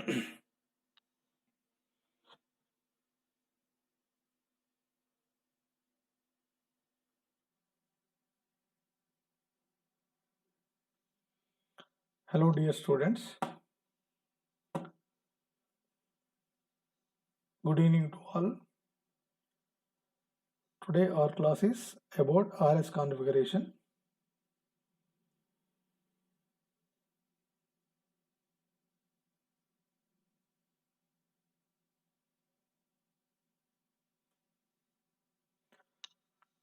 Hello dear students, good evening to all. Today our class is about RS configuration.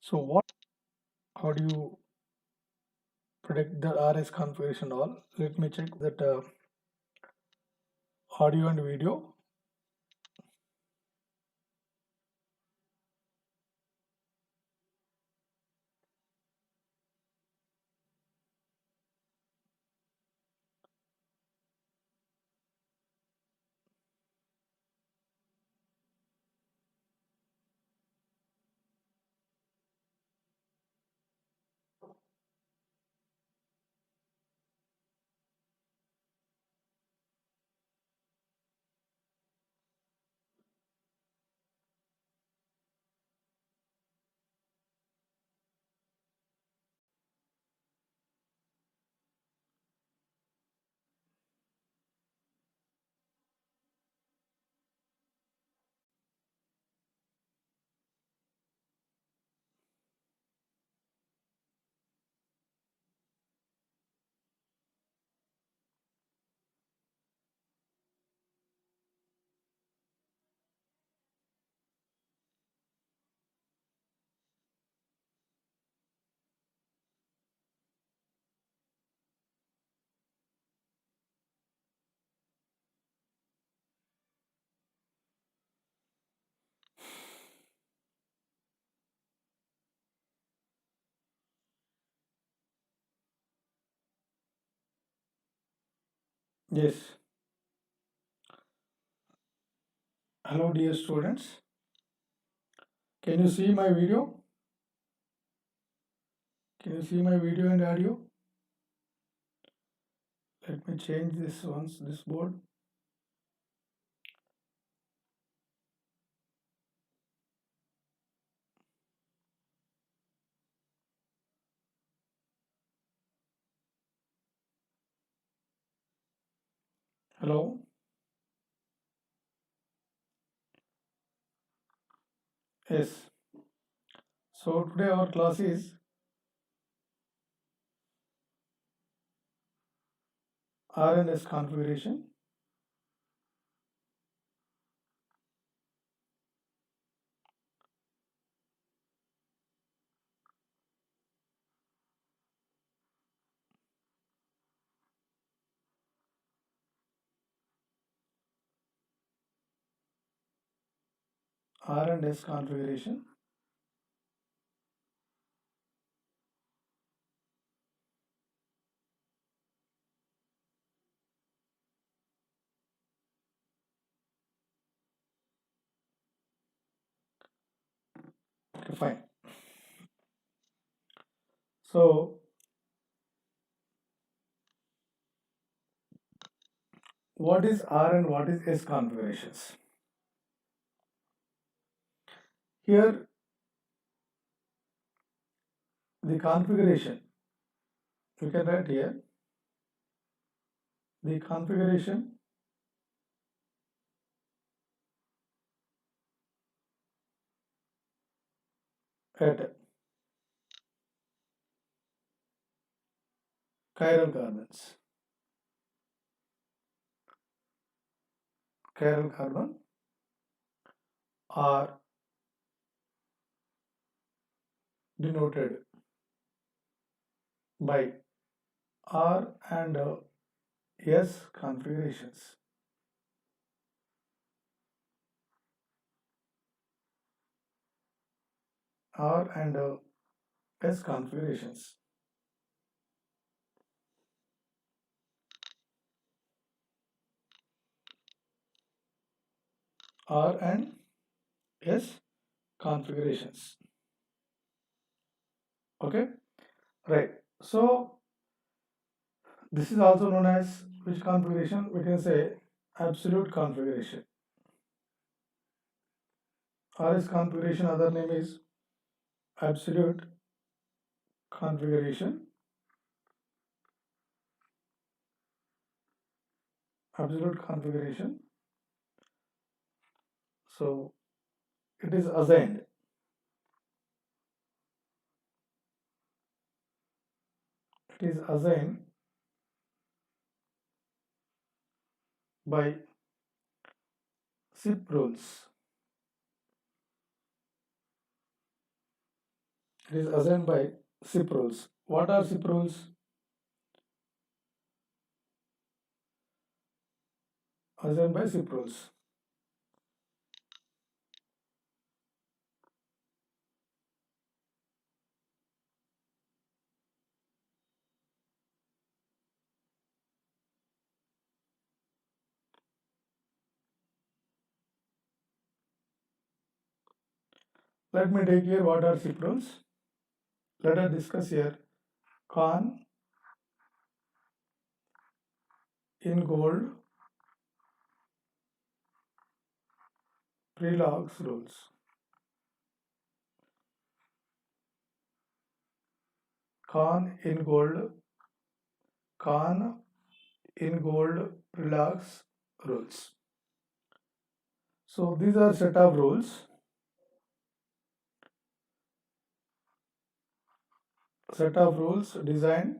So how do you predict the RS configuration all? Let me check that audio and video. Yes. Hello dear students. Can you see my video? Can you see my video and audio? Let me change this board. Hello. Yes. So today our class is RNS configuration. RNS configuration. Okay, fine. So what is R and what is S configurations? Here the configuration, you can write here the configuration at chiral carbons. Chiral carbon are denoted by R and S configurations. R and S configurations. R and S configurations. Okay, right. So this is also known as which configuration? We can say absolute configuration. RS configuration, other name is absolute configuration. Absolute configuration. So it is assigned. It is assigned by SIP rules. It is assigned by SIP rules. What are SIP rules? Assigned by SIP rules. Let me take here what are SIP rules. Let us discuss here con in gold prelogs rules. Con in gold prelogs rules. So these are set of rules. Set of rules designed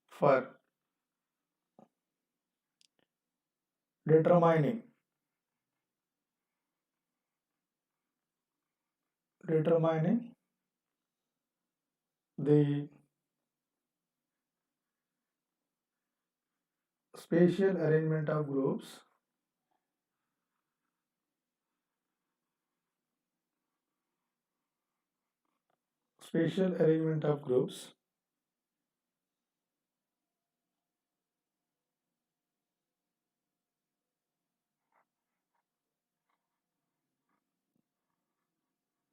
for determining the spatial arrangement of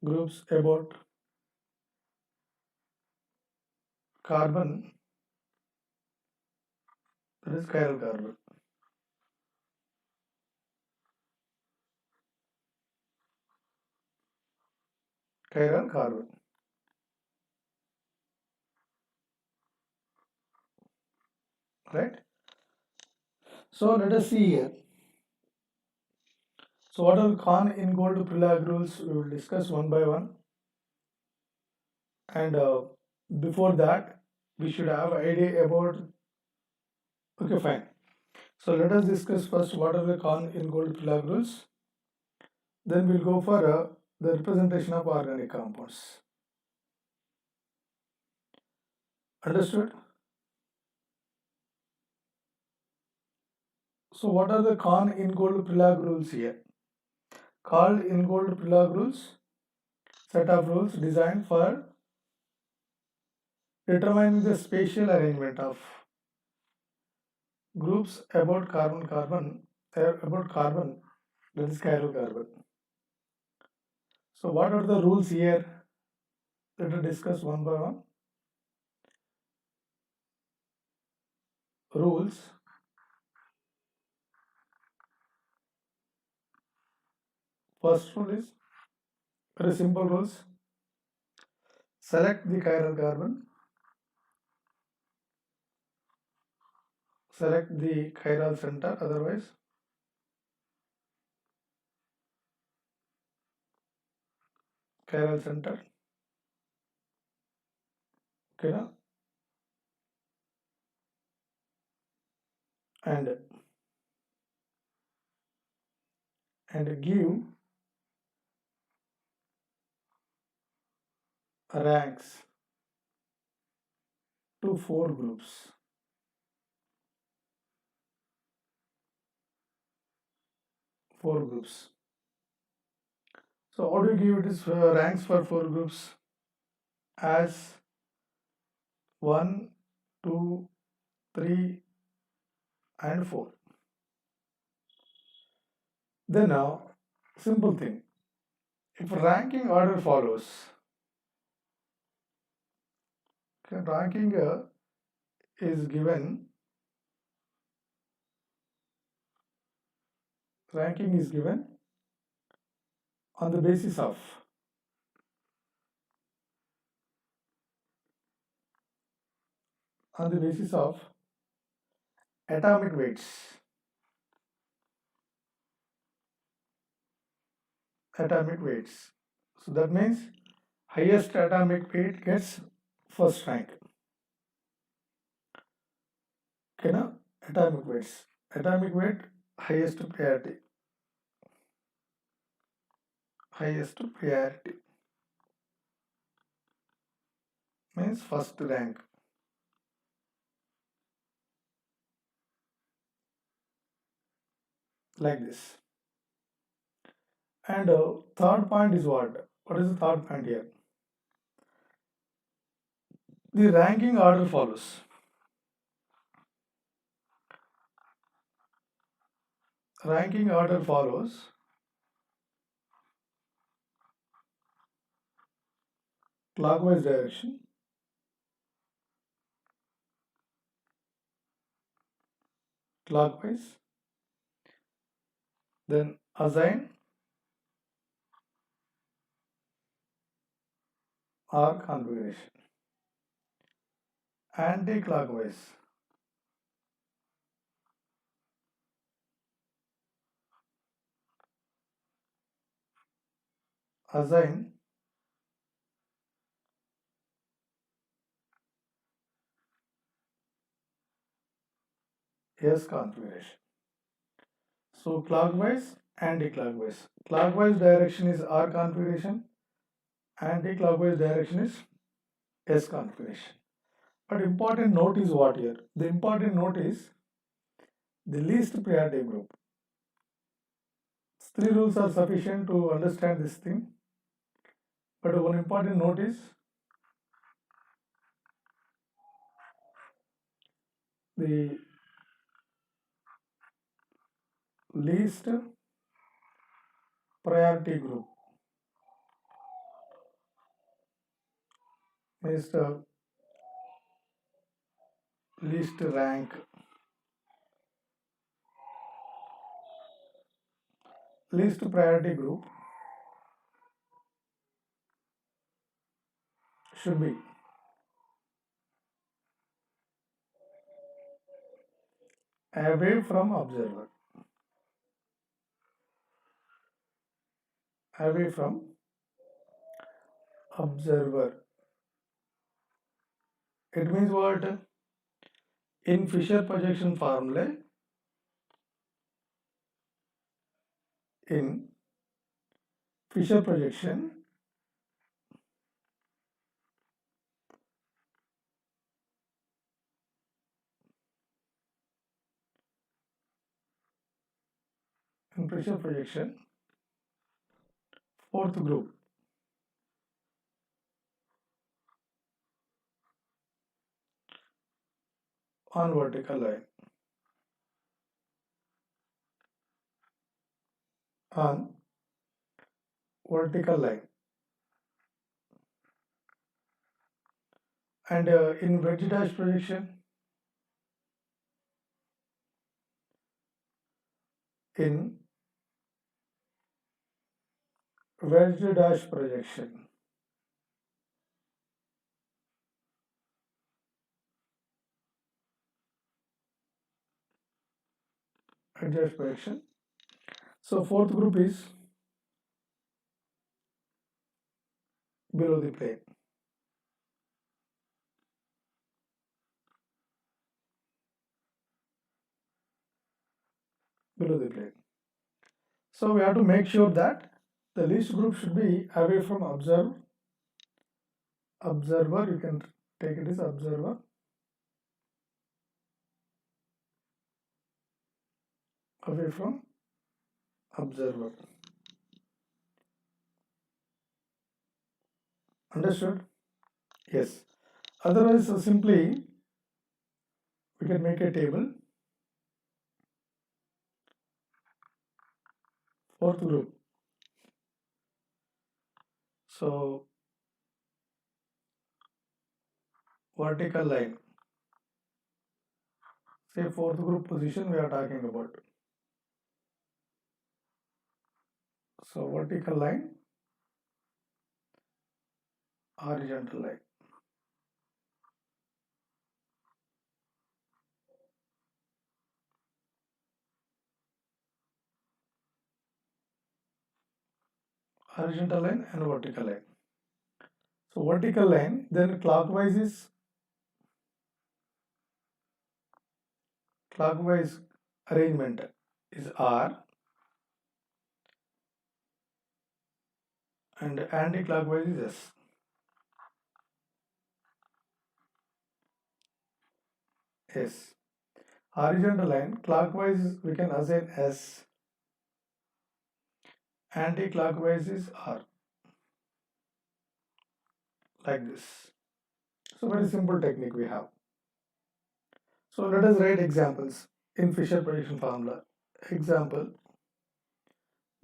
groups about carbon, that is chiral carbon. Chiral carbon. Right? So let us see here. So what are con in gold prelag rules? We will discuss one by one. And before that, we should have idea about. Okay, fine. So let us discuss first what are the con in gold prelag rules. Then we'll go for the representation of organic compounds. Understood? So what are the con in gold prelag rules here? Called in gold prelag rules, set of rules designed for determining the spatial arrangement of groups about carbon, that is chiral carbon. So what are the rules here? Let us discuss one by one. Rules. First rule is very simple rules. Select the chiral carbon. Select the chiral center, otherwise chiral center. Okay, na? And give ranks to 4 groups. 4 groups. So how do you give it is ranks for 4 groups? As 1, 2, 3 and 4. Then now, simple thing. If ranking order follows, okay, ranking is given, ranking is given on the basis of atomic weights. Atomic weights. So that means highest atomic weight gets first rank. Okay, now atomic weights. Atomic weight, highest priority. Highest priority means first rank. Like this. And third point is what? What is the third point here? The ranking order follows. Ranking order follows clockwise direction. Clockwise. Then assign or configuration. Anti-clockwise. Assign yes configuration. So clockwise, anti-clockwise. Clockwise direction is R configuration. Anti-clockwise direction is S configuration. But important note is what here? The important note is the least priority group. Three rules are sufficient to understand this thing. But one important note is the least priority group is the least rank. Least priority group should be away from observer. Away from observer. It means what? In Fisher projection formula, in Fisher projection, fourth group on vertical line. On vertical line. And in wedge dash projection, in wedge dash projection, wedge dash projection. So fourth group is below the plane. Below the plane. So we have to make sure that the least group should be away from observer. You can take it as observer. Away from observer. Understood? Yes. Otherwise, simply we can make a table. Fourth group So vertical line, say fourth group position we are talking about. So vertical line, horizontal line. Horizontal line and vertical line. So vertical line, then clockwise arrangement is R and anti-clockwise is S. S. Horizontal line, clockwise we can assign S, anti-clockwise is R, like this. So very simple technique we have. So let us write examples in Fisher prediction formula. Example,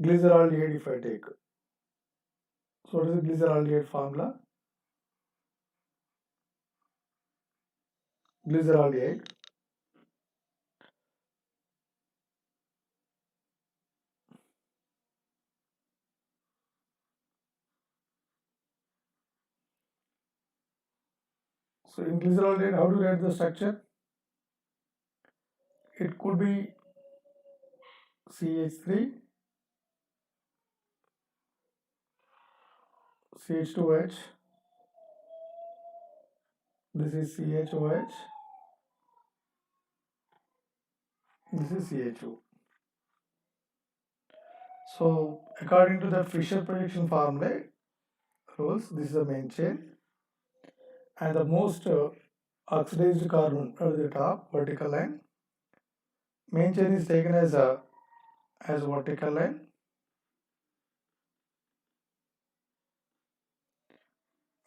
glyceraldehyde if I take. So what is the glyceraldehyde formula? Glyceraldehyde. So in glyceraldehyde, how to write the structure? It could be CH3, CH2H, this is CHOH, this is CHO. So according to the Fisher prediction formula rules, this is the main chain and the most oxidized carbon at the top, vertical line. Main chain is taken as vertical line.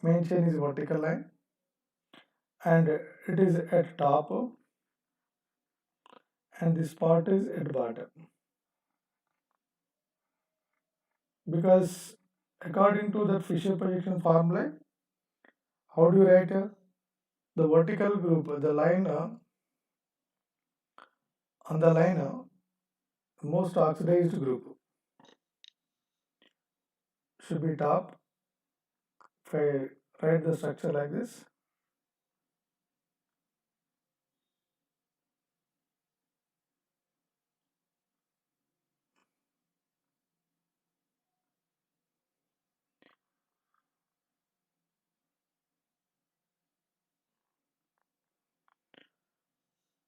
Main chain is vertical line and it is at top and this part is at bottom. Because according to the Fisher prediction formula, how do you write the vertical group, the line on the line most oxidized group should be top. If I write the structure like this,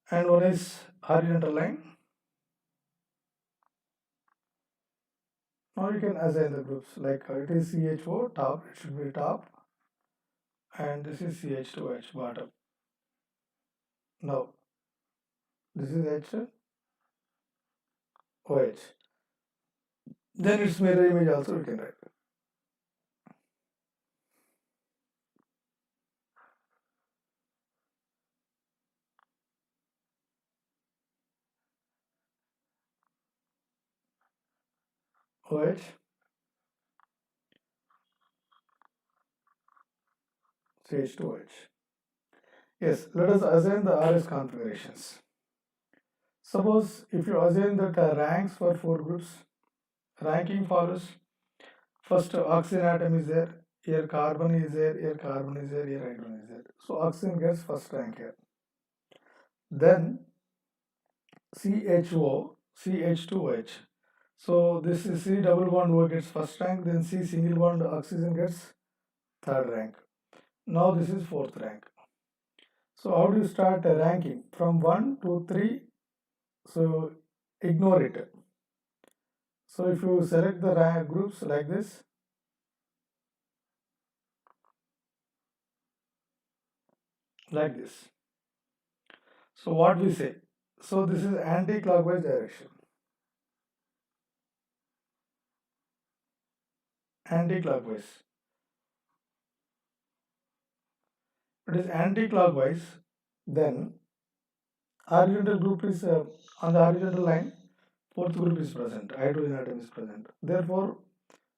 and one is horizontal line. Now you can assign the groups like it is CHO top, it should be top, and this is CH2H bottom. Now this is HOH. Then its mirror image also we can write. OH, CH2H. Yes, let us assign the RS configurations. Suppose if you assign that ranks for four groups, ranking follows. First oxygen atom is there, here carbon is there, here carbon is there, here hydrogen is there. So oxygen gets first rank here. Then CHO, CH2H. So this is C double bond O gets first rank, then C single bond oxygen gets third rank. Now this is fourth rank. So how do you start ranking? From 1 to 3, so ignore it. So if you select the rank groups like this, like this. So what we say? So this is anti-clockwise direction. Anti-clockwise. It is anti-clockwise, then horizontal group is on the horizontal line, fourth group is present, hydrogen atom is present. Therefore,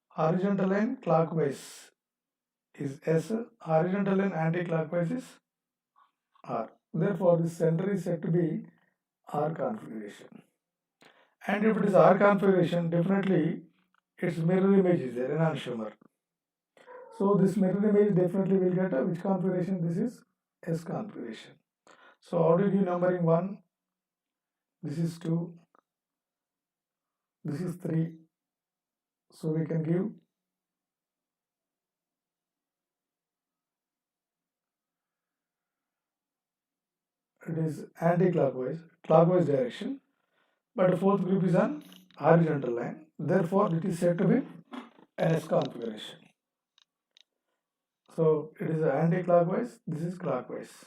horizontal line clockwise is S, horizontal and anti-clockwise is R. Therefore, this center is said to be R configuration. And if it is R configuration, definitely its mirror image is there, enantiomer. So this mirror image definitely will get a which configuration? This is S configuration. So how do you give numbering 1? This is 2. This is 3. So we can give it is anti-clockwise, clockwise direction. But the fourth group is on horizontal line. Therefore, it is said to be an S configuration. So it is anti-clockwise. This is clockwise.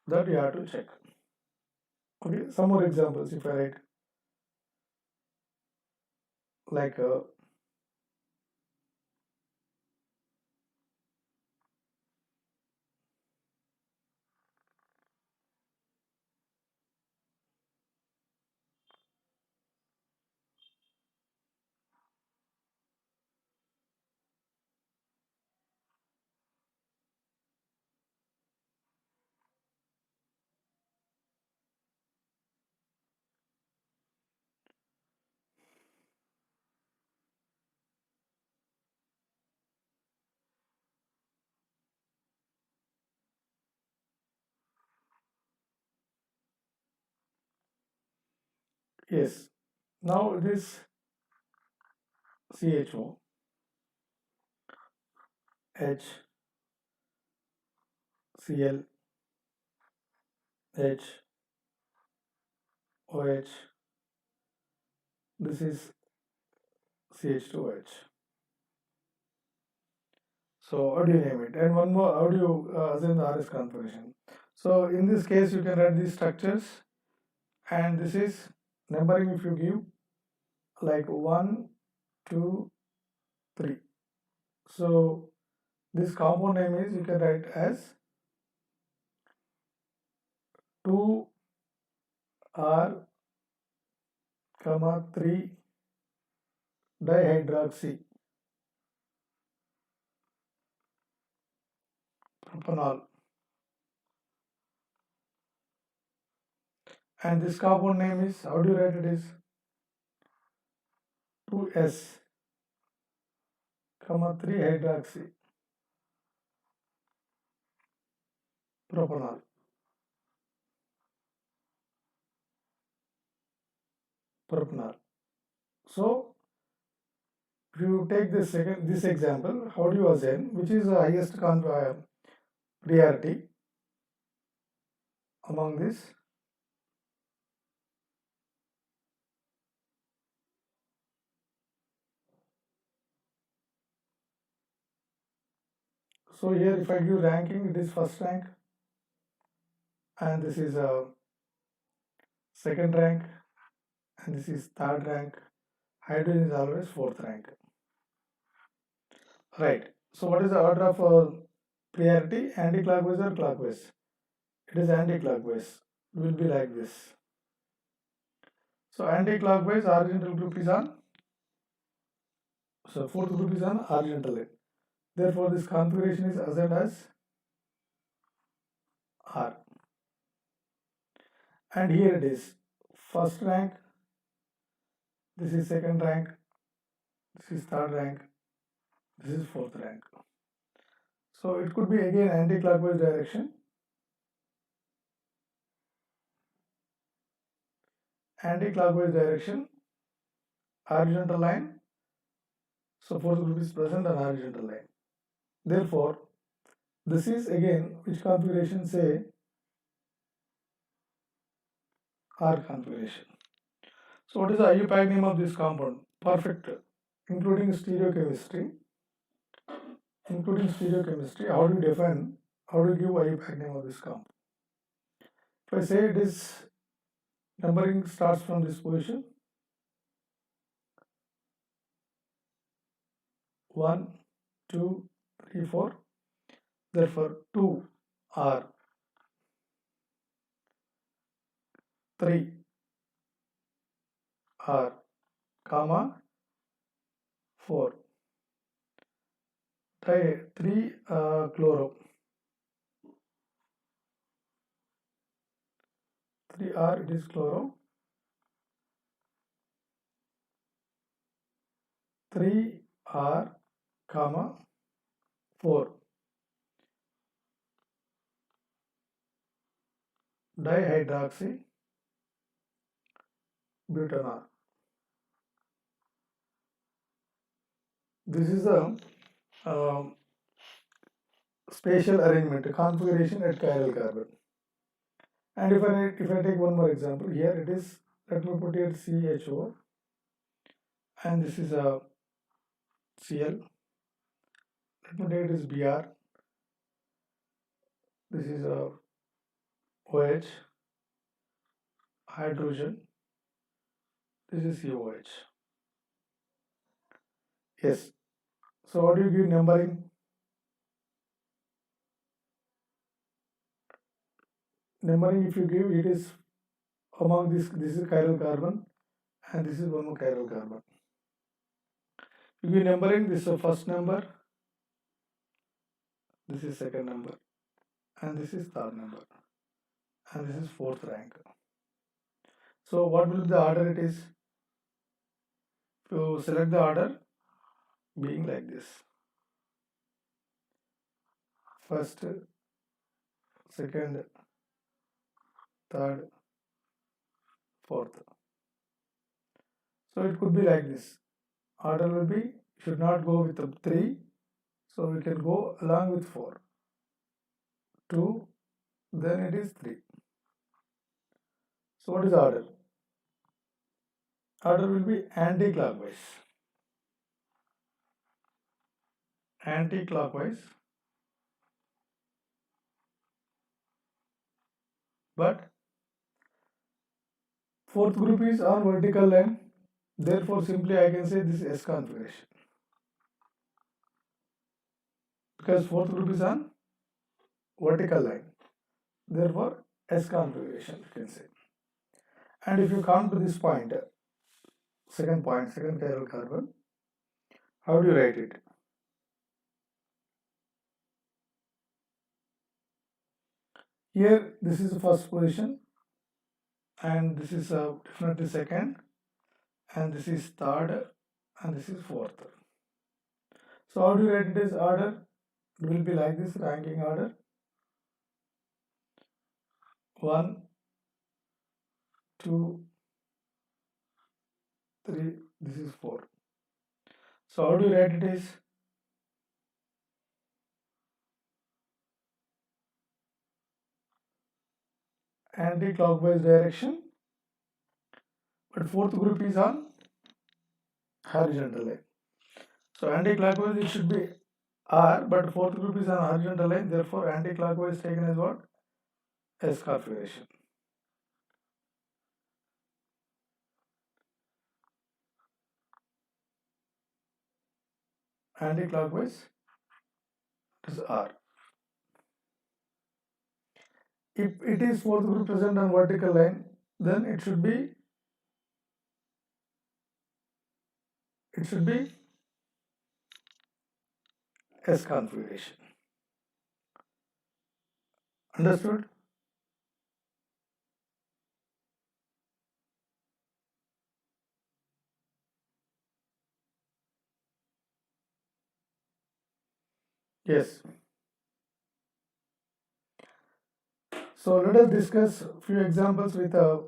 That you have to check. Okay, some more examples if I write like yes. Now this CHO, H, Cl, H, OH. This is CH2H. So how do you name it? And one more, how do you assign the RS configuration? So in this case, you can write these structures, and this is numbering if you give like 1, 2, 3. So this compound name is you can write as 2R, 3 dihydroxy propanol. And this compound name is, how do you write it is 2S, 3 hydroxy propanol. So if you take this example, how do you assign which is the highest priority among this? So here if I give ranking, it is first rank, and this is second rank, and this is third rank. Hydrogen is always fourth rank. Right. So what is the order of priority? Anti-clockwise or clockwise? It is anti-clockwise. It will be like this. So anti-clockwise horizontal group is on. So fourth group is on horizontal line. Therefore, this configuration is assigned as R. And here it is first rank. This is second rank. This is third rank. This is fourth rank. So it could be again anti-clockwise direction. Anti-clockwise direction, horizontal line. So fourth group is present on horizontal line. Therefore, this is again which configuration? Say R configuration. So what is the IUPAC name of this compound? Perfect, including stereochemistry. Including stereochemistry, how do you define, how do you give IUPAC name of this compound? If I say it is numbering starts from this position, 1, 2, 3, 4. Therefore, 2 R, 3 R, comma 4. 3 chloro. 3R, it is chloro. 3R, comma 4 dihydroxy butanol. This is a spatial arrangement, configuration at chiral carbon. And if I take one more example, here it is, let me put here CHO, and this is a Cl. Let me take this Br. This is a OH, hydrogen. This is COH. Yes. So what do you give numbering? Numbering, if you give, it is among this is chiral carbon, and this is one more chiral carbon. You give numbering, this is the first number, this is second number, and this is third number, and this is fourth rank. So what will be the order it is? To select the order being like this: first, second, third, fourth. So it could be like this. Order will be, should not go with the 3, so we can go along with 4. 2, then it is 3. So what is order? Order will be anti-clockwise. Anti-clockwise, but fourth group is on vertical line. Therefore, simply I can say this is S configuration, because fourth group is on vertical line. Therefore, S configuration you can say. And if you come to this point, second chiral carbon, how do you write it? Here, this is the first position, and this is definitely second, and this is third, and this is fourth. So how do you write it as order? It will be like this, ranking order: 1, 2, 3, this is 4. So how do you write it as? Anti-clockwise direction, but fourth group is on horizontal line. So anti-clockwise it should be R, but fourth group is on horizontal line. Therefore, anti-clockwise taken as what? S configuration. Anti-clockwise is R. If it is fourth group present on vertical line, then it should be S configuration. Understood? Yes. So let us discuss a few examples with a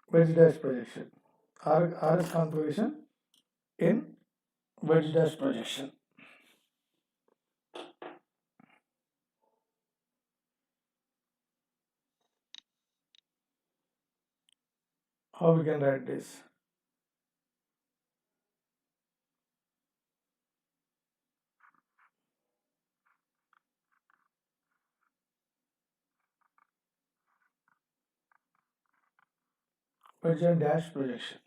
wedge dash projection. RS configuration in wedge dash projection. How we can write this? Wedge and dash projection.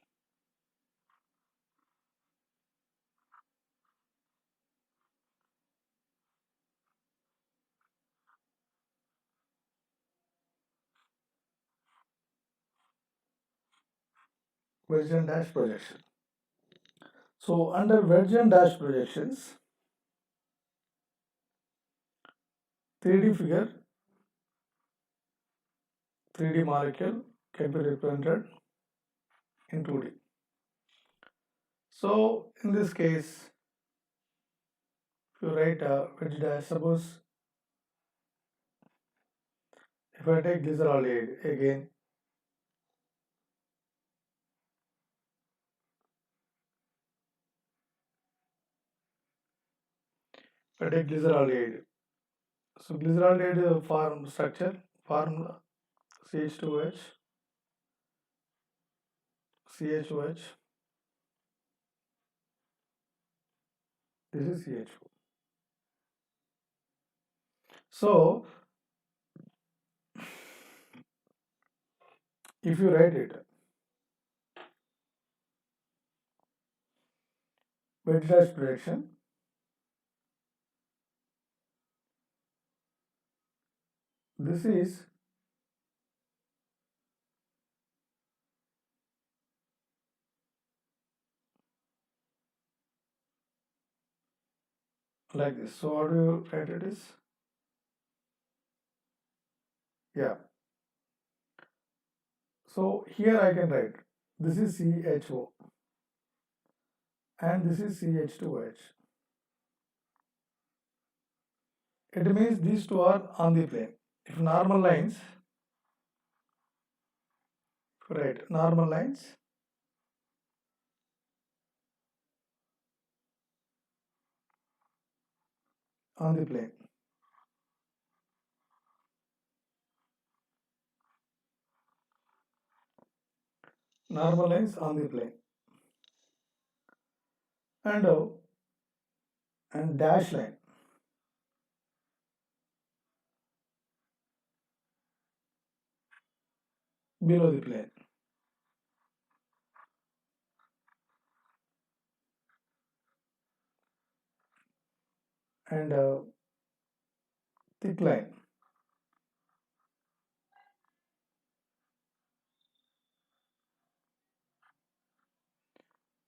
wedge and dash projection. So under wedge and dash projections, 3D figure, 3D molecule can be represented in 2D. So in this case, if you write a wedge dash, suppose if I take glycerol again, if I take glycerol, so glycerol form structure, formula CH2H, CHOH, this is CH4. So if you write it, wedge dash projection, this is like this. So how do you write it is? Yeah. So here I can write, this is CHO and this is CH2H. It means these two are on the plane. If normal lines, right, normal lines on the plane. Normal lines on the plane. And dash line below the plane. And thick line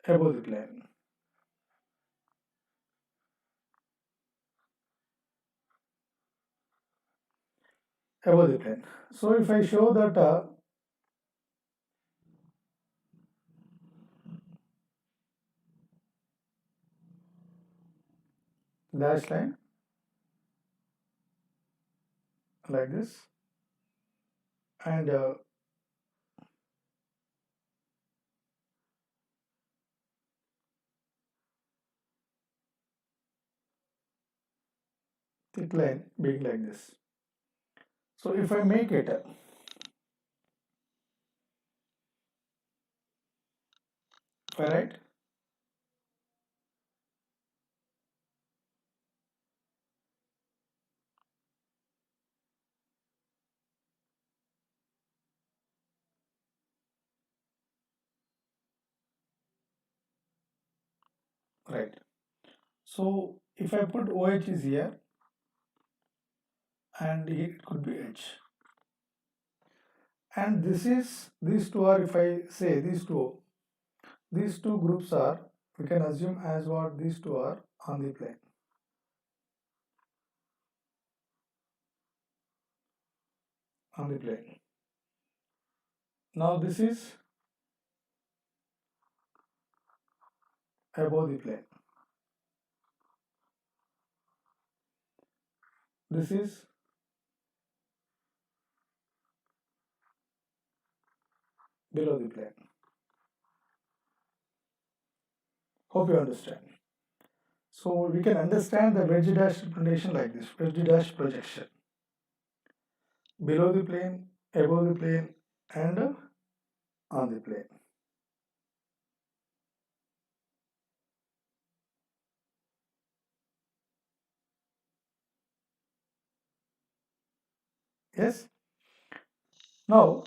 above the plane. Above the plane. So if I show that dash line like this and thick line being like this. So if I make it, if I write right. So if I put OH is here and it could be H. And this is, these two are, if I say these two groups are, we can assume as what these two are on the plane. On the plane. Now this is above the plane. This is below the plane. Hope you understand. So we can understand the wedge dash representation like this, wedge dash projection. Below the plane, above the plane, and on the plane. Yes? Now,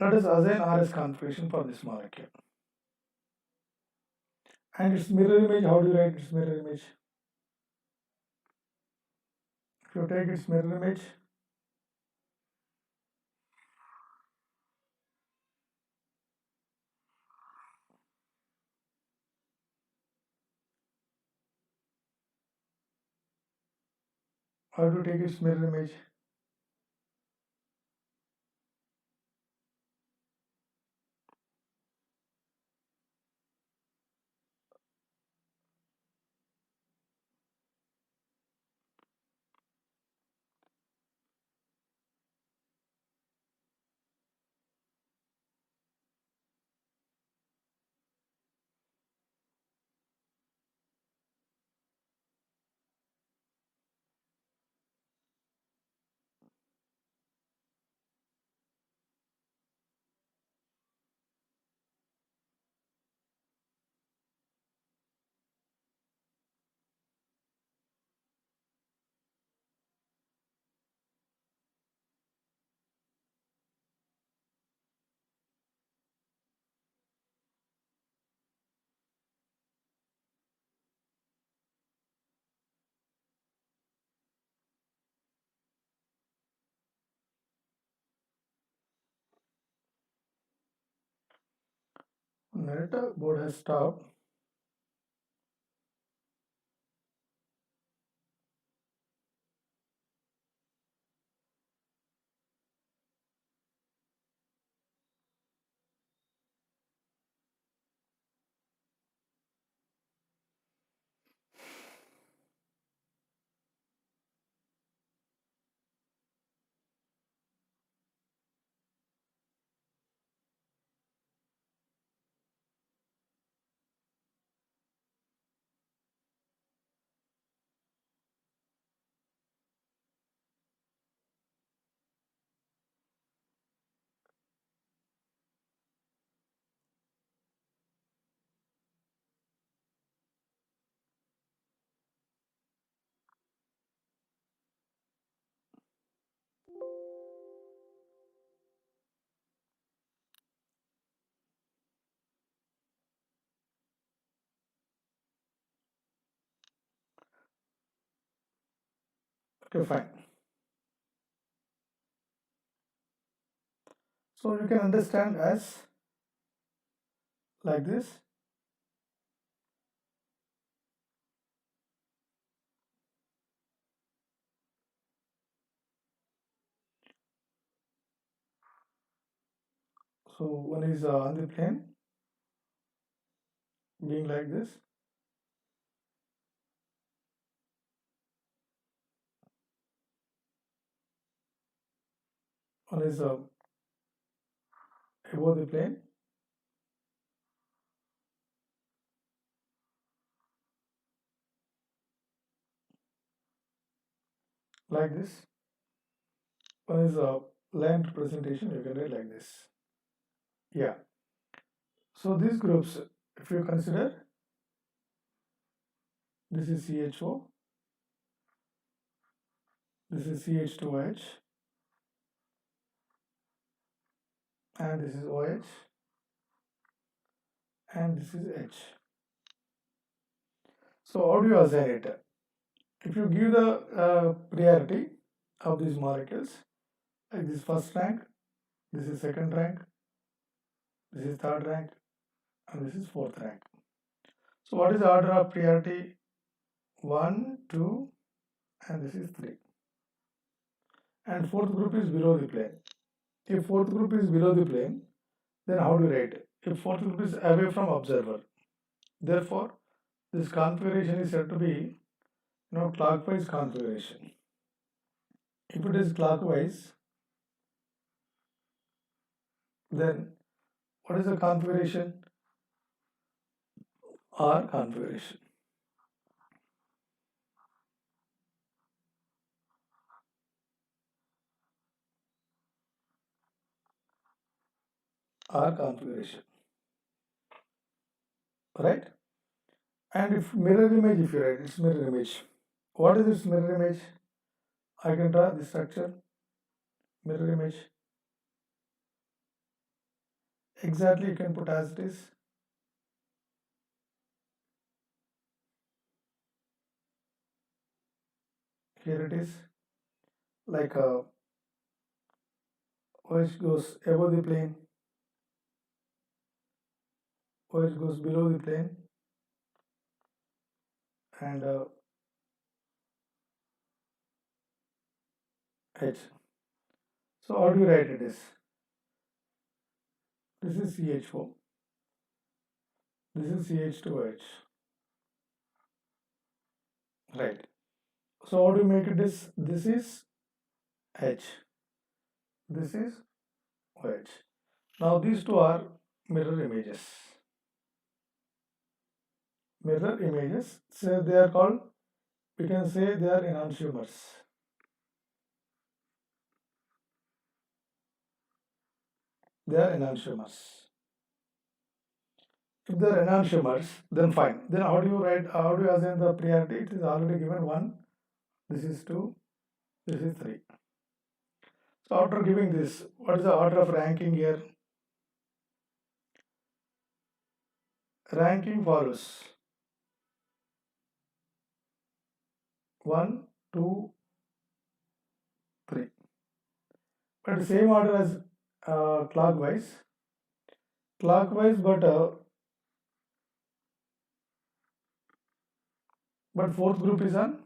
let us assign RS configuration for this molecule. And its mirror image, how do you write its mirror image? If you take its mirror image, How to take its mirror image? Narrator board has stopped. Okay, fine. So you can understand as like this. So one is on the plane, being like this. One is above the plane, like this. One is a line representation, you can write like this. Yeah. So these groups, if you consider, this is CHO, this is CH2H, and this is OH, and this is H. So how do you assign it? If you give the priority of these molecules, like this first rank, this is second rank, this is third rank, and this is fourth rank. So what is the order of priority? 1, 2, and this is 3. And fourth group is below the plane. If fourth group is below the plane, then how do you write it? If fourth group is away from observer, therefore this configuration is said to be clockwise configuration. If it is clockwise, then what is the configuration? R configuration. R configuration, right? And if mirror image, if you write, it's mirror image. What is this mirror image? I can draw the structure, mirror image. Exactly, you can put as it is. Here it is, like OH goes above the plane, OH goes below the plane, and H. So how do you write it is? This is CH4. This is CH2H. Right. So how do you make it is? This is H. This is OH. Now these two are mirror images. Mirror images. So they are called, we can say they are enantiomers. They are enantiomers. If they are enantiomers, then fine. Then how do you write, how do you assign the priority? It is already given 1, this is 2, this is 3. So after giving this, what is the order of ranking here? Ranking follows 1, 2, 3. But the same order as clockwise. Clockwise, but fourth group is on,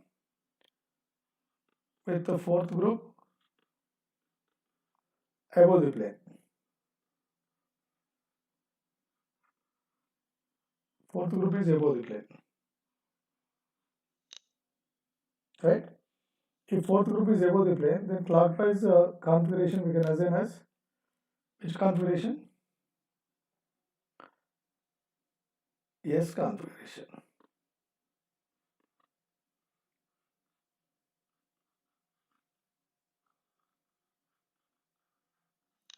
with the fourth group above the plane. Fourth group is above the plane. Right? If fourth group is above the plane, then clockwise configuration we can assign as which configuration? S configuration.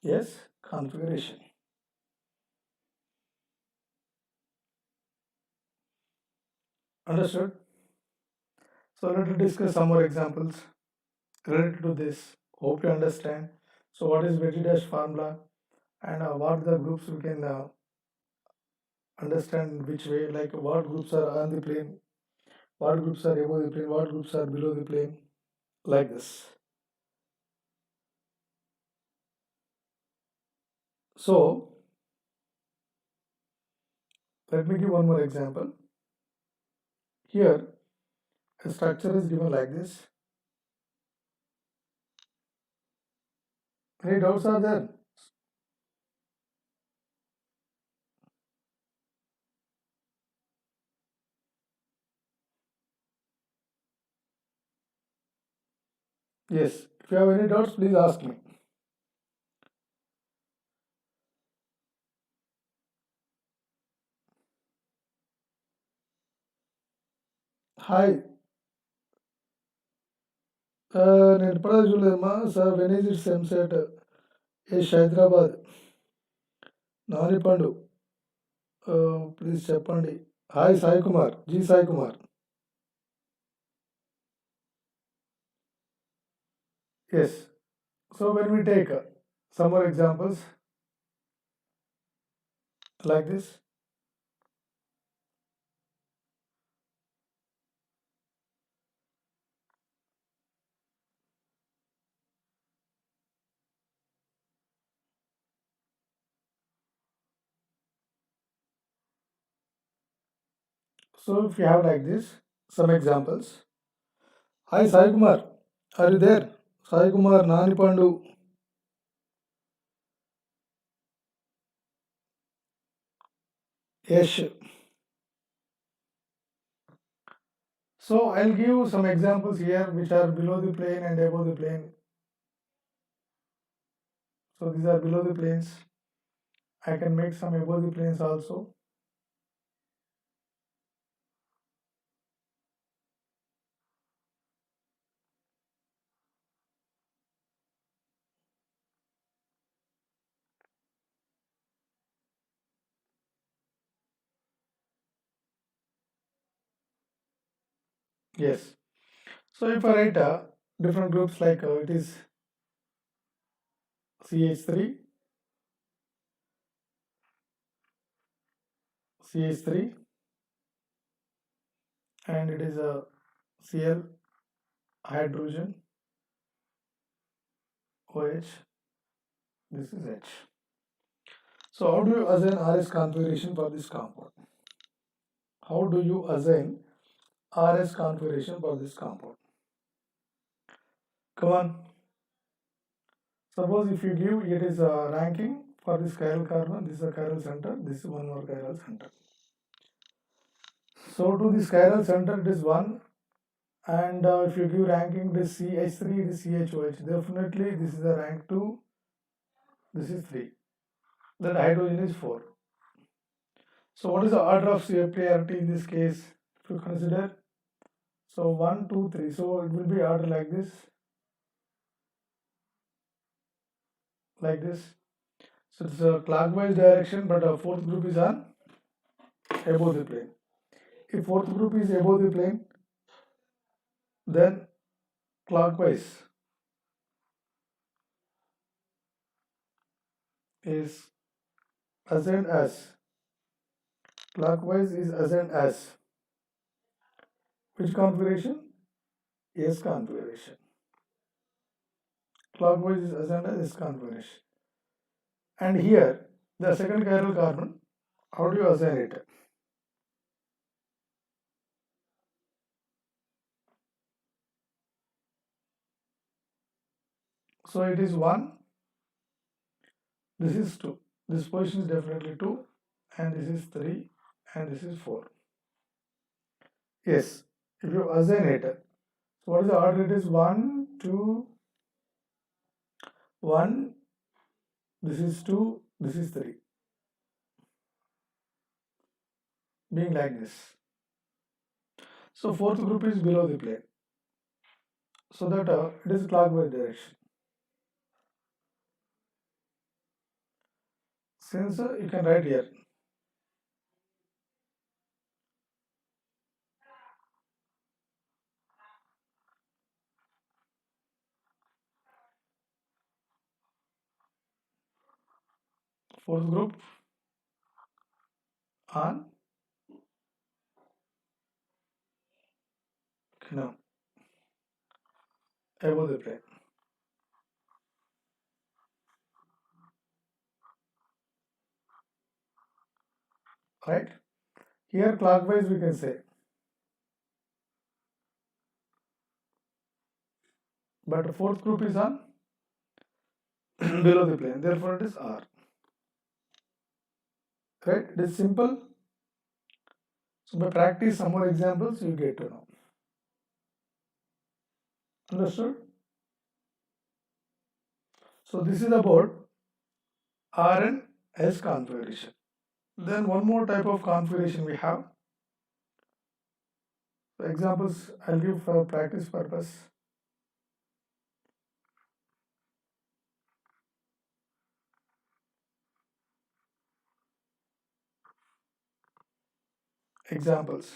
S configuration. Understood? So let us discuss some more examples related to this. Hope you understand. So what is Betty dash formula and what the groups we can understand which way, like what groups are on the plane, what groups are above the plane, what groups are below the plane, like this. So let me give one more example. Here a structure is given like this. Any doubts are there? Yes. If you have any doubts, please ask me. Hi. నేను ఇప్పుడే చూడలేదమ్మా sir when is it's EAMCET ఎస్ హైదరాబాద్ నానిపండు please చెప్పండి. Hi Sai Kumar, G Sai Kumar. Yes. So when we take some more examples like this. So if you have like this, some examples. Hi Sai Kumar, are you there? Sai Kumar, Nani Pandu. Yes. So I'll give some examples here which are below the plane and above the plane. So these are below the planes. I can make some above the planes also. Yes. So if I write different groups like it is CH3, CH3, and it is a Cl hydrogen, OH, this is H. So how do you assign RS configuration for this compound? How do you assign RS configuration for this compound? Come on. Suppose if you give it is a ranking for this chiral carbon, this is a chiral center, this is one more chiral center. So to this chiral center it is 1, and if you give ranking this CH3, it is CHOH. Definitely this is the rank 2, this is 3. Then hydrogen is 4. So what is the order of priority in this case? If you consider, so 1, 2, 3. So it will be order like this. Like this. So it's a clockwise direction, but a fourth group is on above the plane. If fourth group is above the plane, then clockwise is assigned as, clockwise is assigned as which configuration? S configuration. Clockwise is assigned as S configuration. And here the second chiral carbon, how do you assign it? So it is 1, this is 2. This position is definitely 2, and this is 3, and this is 4. Yes, if you assign it, so what is the order? It is 1, 2, 1, this is 2, this is 3. Being like this. So fourth group is below the plane. So that it is clockwise direction. Since you can write here. Fourth group on, no, above the plane. Right? Here clockwise we can say. But fourth group is on below the plane. Therefore it is R. Right? It is simple. So by practice some more examples you get to know. Understood? So this is about R and S configuration. Then one more type of configuration we have. So examples I'll give for practice purpose. Examples.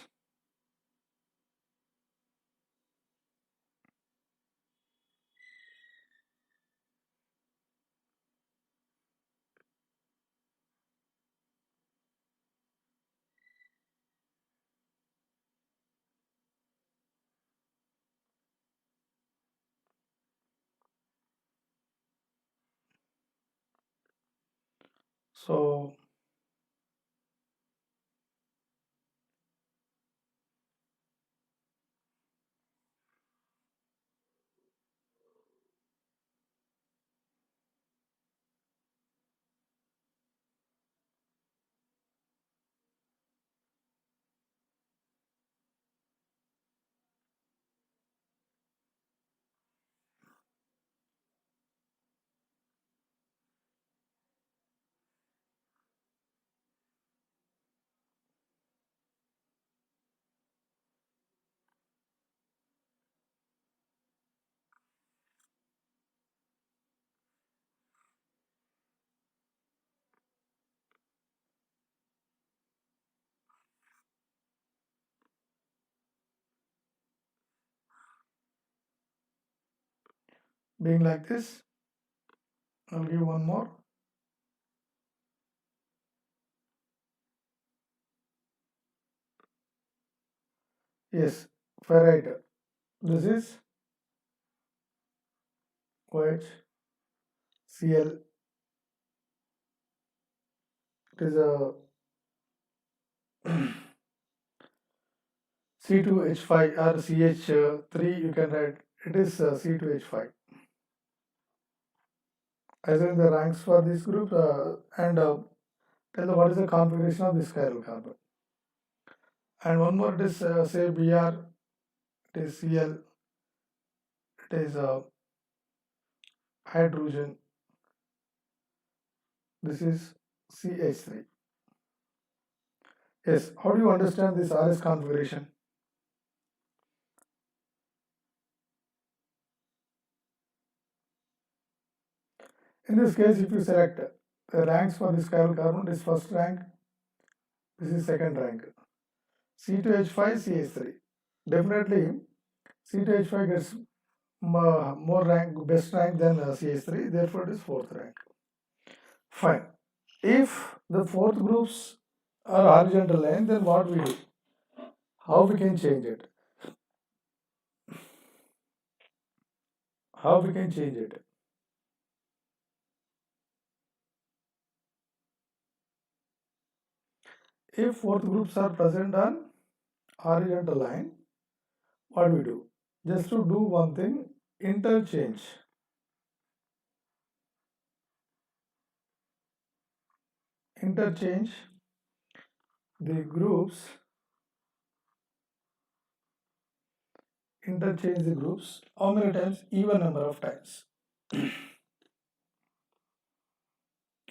So being like this, I'll give one more. Yes, ferrite. This is OH, Cl. It is a C2H5 or CH3, you can write. It is C2H5. assign the ranks for this group and tell the what is the configuration of this chiral carbon. And one more, it is say Br, it is Cl, it is hydrogen, this is CH3. Yes, how do you understand this RS configuration? In this case, if you select the ranks for this chiral carbon, this first rank, this is second rank. C2H5, CH3. Definitely, C2H5 gets more rank, best rank than CH3, therefore it is fourth rank. Fine. If the fourth groups are horizontal line, then what we do? How we can change it? How we can change it? If fourth groups are present on horizontal line, what we do? Just to do one thing, interchange. Interchange the groups. Interchange the groups. How many times? Even number of times.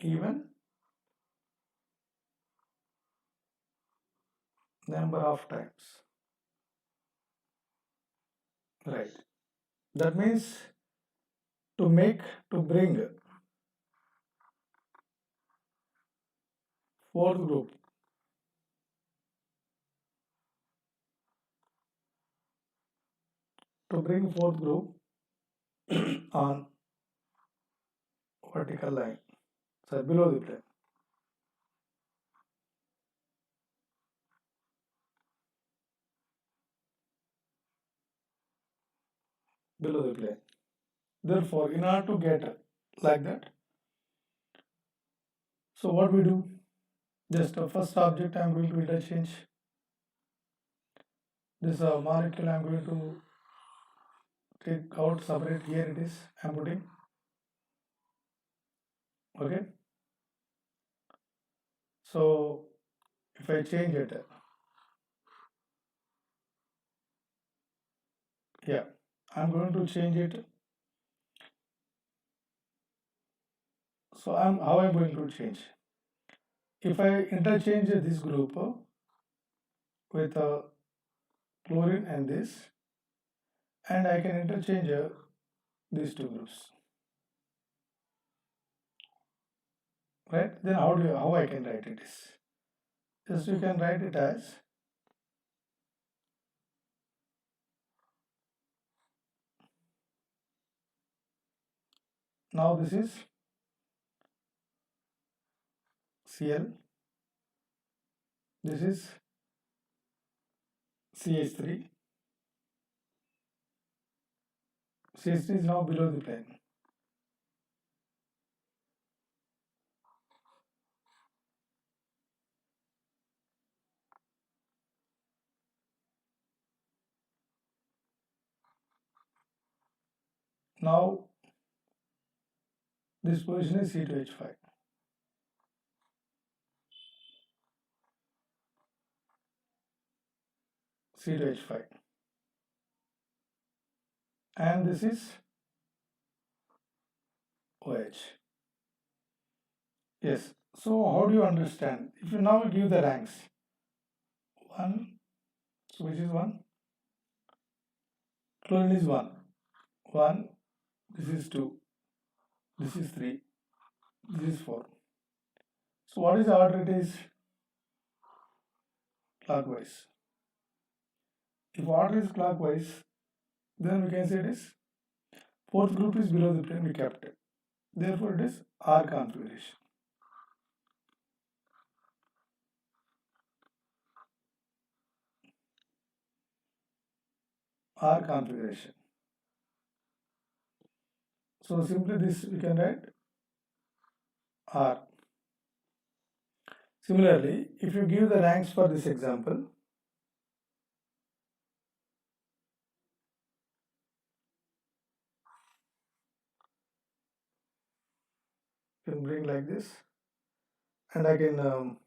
Even number of times. Right. That means to bring fourth group on vertical line, so below the plane. Below the plane. Therefore, in order to get like that, so what we do? Just a first object I am going to interchange. This molecule I am going to take out, separate. Here it is, I am putting. Okay. So if I change it, yeah, I'm going to change it. So how I'm going to change? If I interchange this group with chlorine and this, and I can interchange these two groups, right? Then how I can write it is, just you can write it as now this is Cl, this is CH3. CH3 is now below the plane. Now this position is C2H5. C2H5. And this is OH. Yes. So how do you understand? If you now give the ranks, 1, so which is 1? Chlorine is 1. 1, this is 2, this is 3, this is 4. So what is the order it is? Clockwise. If order is clockwise, then we can say it is fourth group is below the plane, we kept it. Therefore it is R configuration. R configuration. So simply this we can write R. Similarly, if you give the ranks for this example, and I can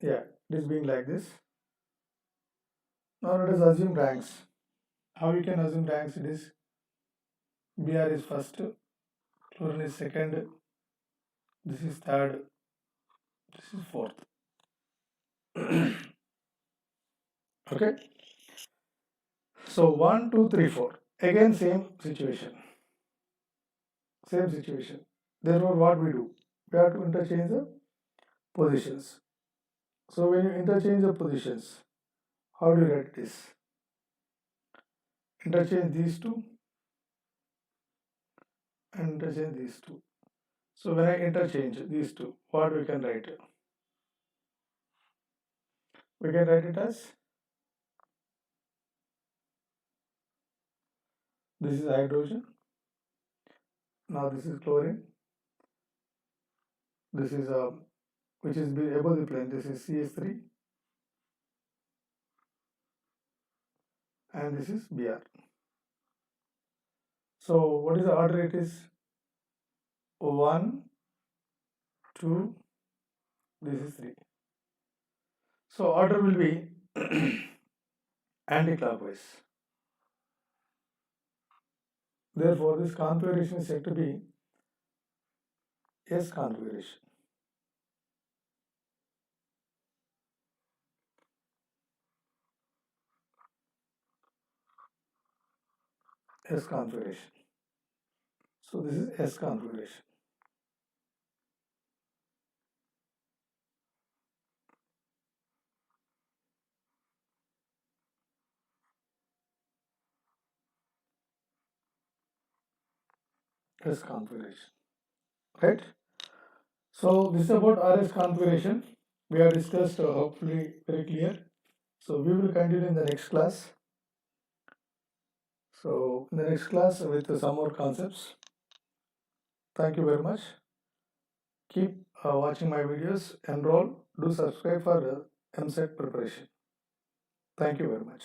yeah, it is being like this. Now let us assume ranks. How you can assume ranks? It is Br is first, chlorine is second, this is third, this is fourth. Okay. So 1, 2, 3, 4. Again same situation. Same situation. Therefore, what we do? We have to interchange the positions. So when you interchange the positions, how do you write this? Interchange these two and interchange these two. So when I interchange these two, what we can write? We can write it as this is hydrogen. Now this is chlorine. This is which is above the plane. This is CH3 and this is Br. So what is the order? It is 1, 2. This is 3. So order will be anti-clockwise. Therefore, this configuration is said to be S configuration. S configuration. So this is S configuration. S configuration. Right? So this is about RS configuration. We have discussed hopefully very clear. So we will continue in the next class. So in the next class with some more concepts. Thank you very much. Keep watching my videos. Enroll. Do subscribe for EAMCET preparation. Thank you very much.